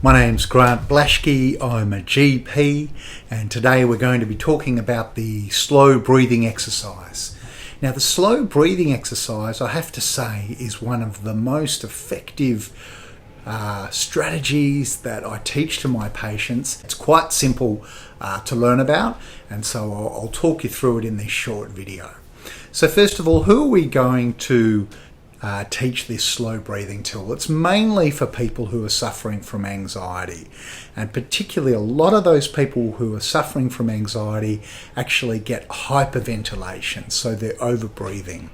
My name's Grant Blashki, I'm a GP, and today we're going to be talking about the slow breathing exercise. Now, the slow breathing exercise, I have to say, is one of the most effective strategies that I teach to my patients. It's quite simple to learn about, and so I'll talk you through it in this short video. So first of all, who are we going to teach this slow breathing tool? It's mainly for people who are suffering from anxiety, and particularly a lot of those people who are suffering from anxiety actually get hyperventilation, so they're over breathing.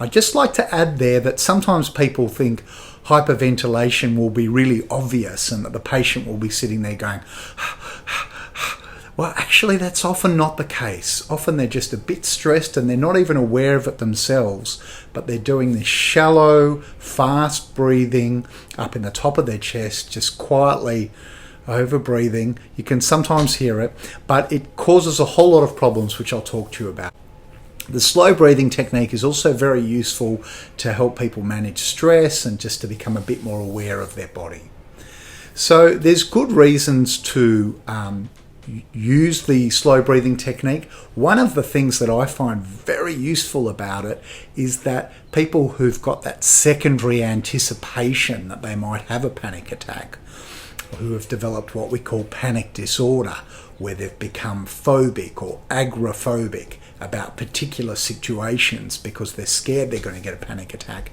I'd just like to add there that sometimes people think hyperventilation will be really obvious and that the patient will be sitting there going well, actually, that's often not the case. Often they're just a bit stressed and they're not even aware of it themselves, but they're doing this shallow, fast breathing up in the top of their chest, just quietly over breathing. You can sometimes hear it, but it causes a whole lot of problems, which I'll talk to you about. The slow breathing technique is also very useful to help people manage stress and just to become a bit more aware of their body. So there's good reasons to use the slow breathing technique. One of the things that I find very useful about it is that people who've got that secondary anticipation that they might have a panic attack, or who have developed what we call panic disorder, where they've become phobic or agoraphobic about particular situations because they're scared they're going to get a panic attack.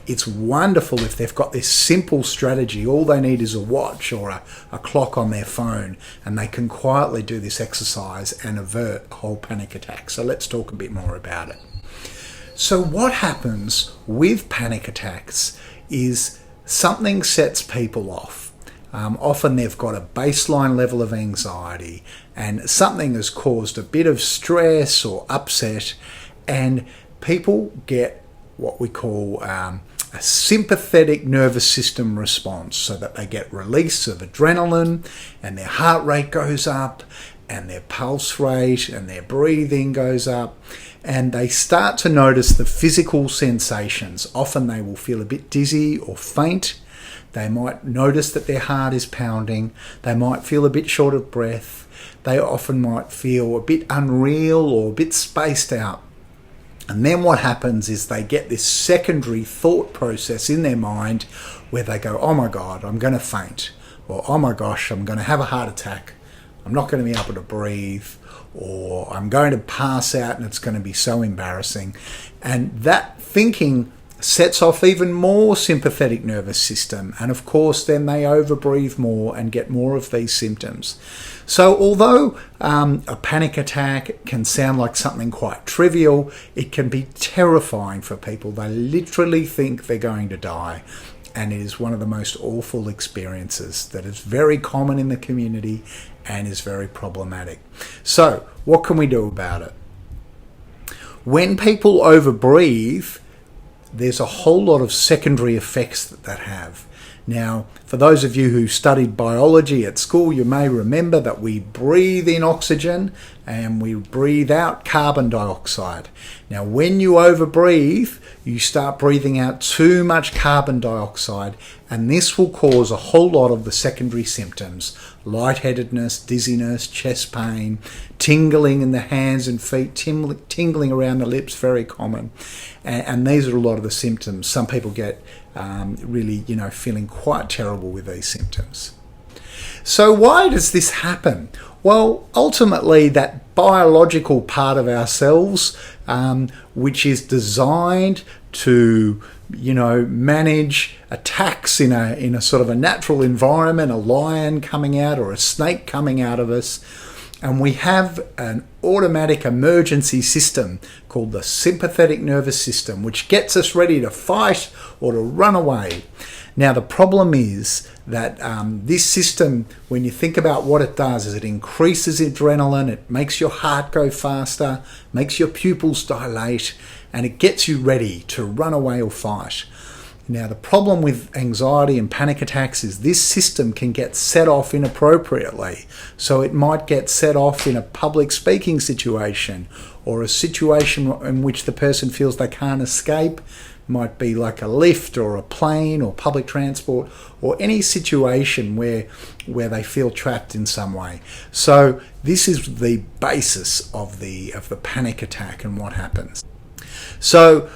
It's wonderful if they've got this simple strategy. All they need is a watch or a clock on their phone, and they can quietly do this exercise and avert a whole panic attack. So let's talk a bit more about it. So what happens with panic attacks is something sets people off. Often they've got a baseline level of anxiety and something has caused a bit of stress or upset, and people get what we call a sympathetic nervous system response, so that they get release of adrenaline and their heart rate goes up and their pulse rate and their breathing goes up, and they start to notice the physical sensations. Often they will feel a bit dizzy or faint. They might notice that their heart is pounding. They might feel a bit short of breath. They often might feel a bit unreal or a bit spaced out. And then what happens is they get this secondary thought process in their mind where they go, oh my God, I'm going to faint. Or, oh my gosh, I'm going to have a heart attack. I'm not going to be able to breathe. Or I'm going to pass out and it's going to be so embarrassing. And that thinking sets off even more sympathetic nervous system. And of course, then they overbreathe more and get more of these symptoms. So although a panic attack can sound like something quite trivial, it can be terrifying for people. They literally think they're going to die. And it is one of the most awful experiences that is very common in the community and is very problematic. So what can we do about it? When people overbreathe, there's a whole lot of secondary effects that have. Now, for those of you who studied biology at school, you may remember that we breathe in oxygen and we breathe out carbon dioxide. Now, when you overbreathe, you start breathing out too much carbon dioxide, and this will cause a whole lot of the secondary symptoms: lightheadedness, dizziness, chest pain, tingling in the hands and feet, tingling around the lips, very common. And these are a lot of the symptoms. Some people get really, feeling quite terrible with these symptoms. So why does this happen? Well, ultimately, that biological part of ourselves, which is designed to, manage attacks in a sort of a natural environment, a lion coming out or a snake coming out of us. And we have an automatic emergency system called the sympathetic nervous system, which gets us ready to fight or to run away. Now, the problem is that this system, when you think about what it does, is it increases adrenaline, it makes your heart go faster, makes your pupils dilate, and it gets you ready to run away or fight. Now, the problem with anxiety and panic attacks is this system can get set off inappropriately. So it might get set off in a public speaking situation or a situation in which the person feels they can't escape. might be like a lift or a plane or public transport or any situation where they feel trapped in some way. So this is the basis of the panic attack and what happens. So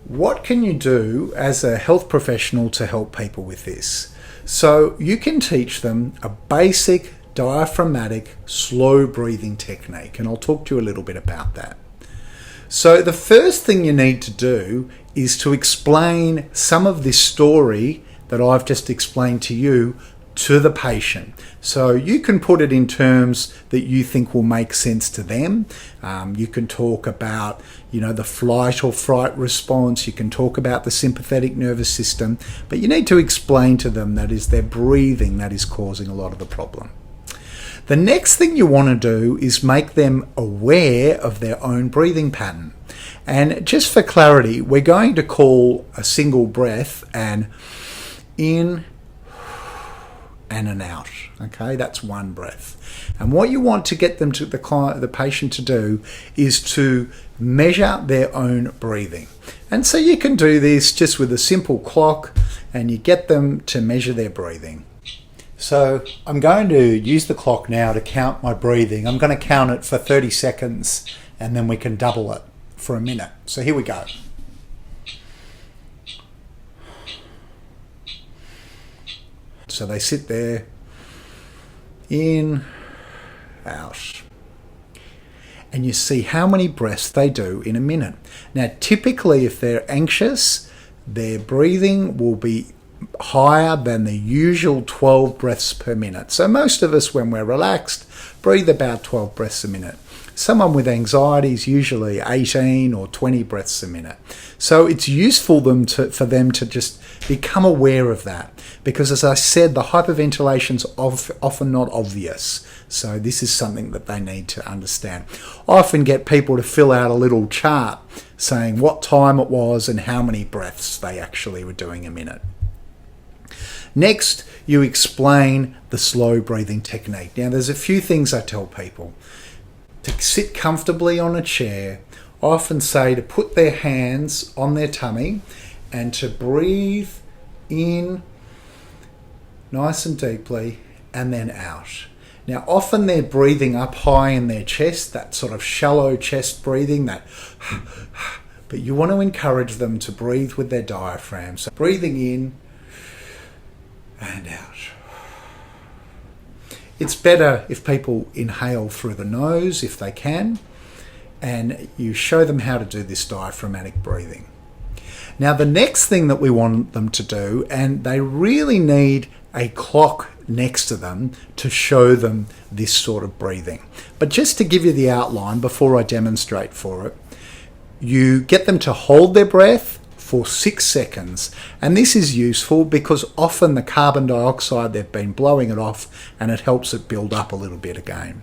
what can you do as a health professional to help people with this? So you can teach them a basic diaphragmatic slow breathing technique, and I'll talk to you a little bit about that. So the first thing you need to do is to explain some of this story that I've just explained to you to the patient. So you can put it in terms that you think will make sense to them. You can talk about, the flight or fright response. You can talk about the sympathetic nervous system, but you need to explain to them that is their breathing that is causing a lot of the problem. The next thing you want to do is make them aware of their own breathing pattern. And just for clarity, we're going to call a single breath an in and an out. Okay, that's one breath. And what you want to get them to the patient to do is to measure their own breathing. And so you can do this just with a simple clock, and you get them to measure their breathing. So I'm going to use the clock now to count my breathing. I'm going to count it for 30 seconds and then we can double it for a minute. So here we go. So they sit there, in, out. And you see how many breaths they do in a minute. Now, typically if they're anxious, their breathing will be higher than the usual 12 breaths per minute. So most of us, when we're relaxed, breathe about 12 breaths a minute. Someone with anxiety is usually 18 or 20 breaths a minute. So it's useful for them to just become aware of that, because as I said, the hyperventilation's often not obvious. So this is something that they need to understand. I often get people to fill out a little chart saying what time it was and how many breaths they actually were doing a minute. Next, you explain the slow breathing technique. Now, there's a few things I tell people. To sit comfortably on a chair, I often say to put their hands on their tummy and to breathe in nice and deeply and then out. Now, often they're breathing up high in their chest, that sort of shallow chest breathing, but you want to encourage them to breathe with their diaphragm. So breathing in and out. It's better if people inhale through the nose if they can, and you show them how to do this diaphragmatic breathing. Now, the next thing that we want them to do, and they really need a clock next to them to show them this sort of breathing. But just to give you the outline before I demonstrate for it, you get them to hold their breath for 6 seconds, and this is useful because often the carbon dioxide, they've been blowing it off and it helps it build up a little bit again.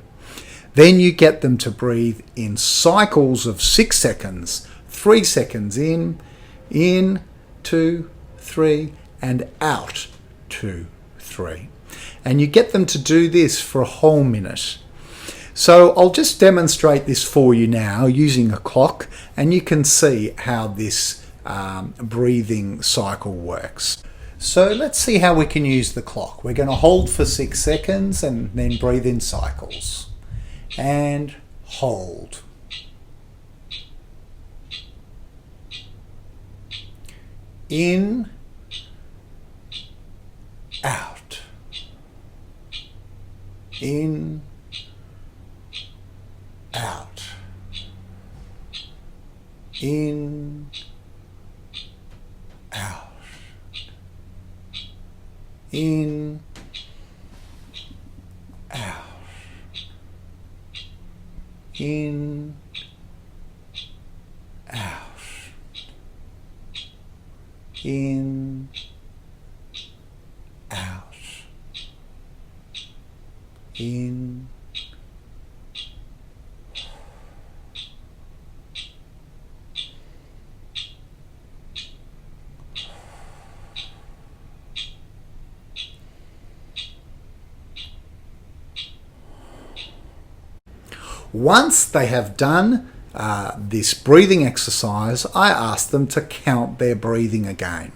Then you get them to breathe in cycles of 6 seconds, 3 seconds in, 2, 3, and out, 2, 3. And you get them to do this for a whole minute. So I'll just demonstrate this for you now using a clock, and you can see how this breathing cycle works. So let's see how we can use the clock. We're going to hold for 6 seconds and then breathe in cycles. And hold. In, out. In, out. In, out. In, out. In, out. In, out. In, once they have done this breathing exercise, I ask them to count their breathing again.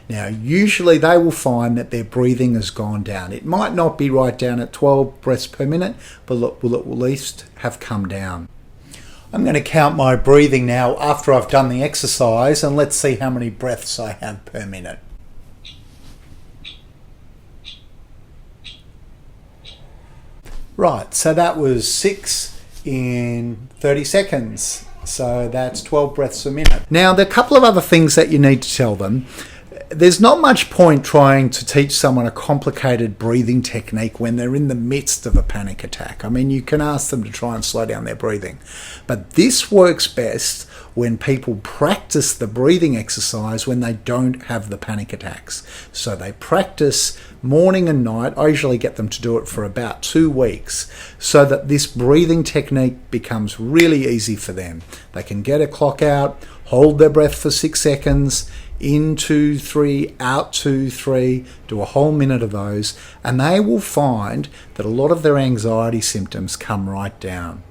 Now, usually they will find that their breathing has gone down. It might not be right down at 12 breaths per minute, but will at least have come down. I'm going to count my breathing now after I've done the exercise, and let's see how many breaths I have per minute. Right, so that was 6 in 30 seconds. So that's 12 breaths a minute. Now, there are a couple of other things that you need to tell them. There's not much point trying to teach someone a complicated breathing technique when they're in the midst of a panic attack. I mean, you can ask them to try and slow down their breathing. But this works best when people practice the breathing exercise when they don't have the panic attacks. So they practice morning and night. I usually get them to do it for about 2 weeks so that this breathing technique becomes really easy for them. They can get a clock out, hold their breath for 6 seconds, in 2, 3, out 2, 3, do a whole minute of those, and they will find that a lot of their anxiety symptoms come right down.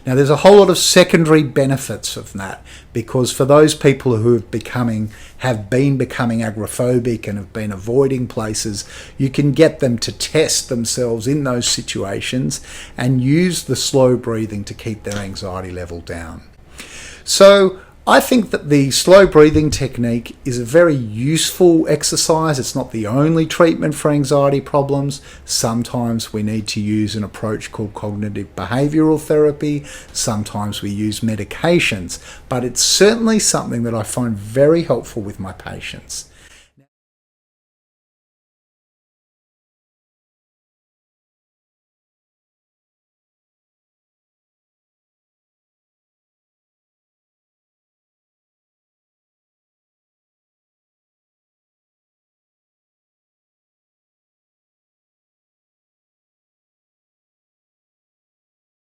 Now, there's a whole lot of secondary benefits of that, because for those people who have been becoming agoraphobic and have been avoiding places, you can get them to test themselves in those situations and use the slow breathing to keep their anxiety level down. So I think that the slow breathing technique is a very useful exercise. It's not the only treatment for anxiety problems. Sometimes we need to use an approach called cognitive behavioral therapy. Sometimes we use medications, but it's certainly something that I find very helpful with my patients.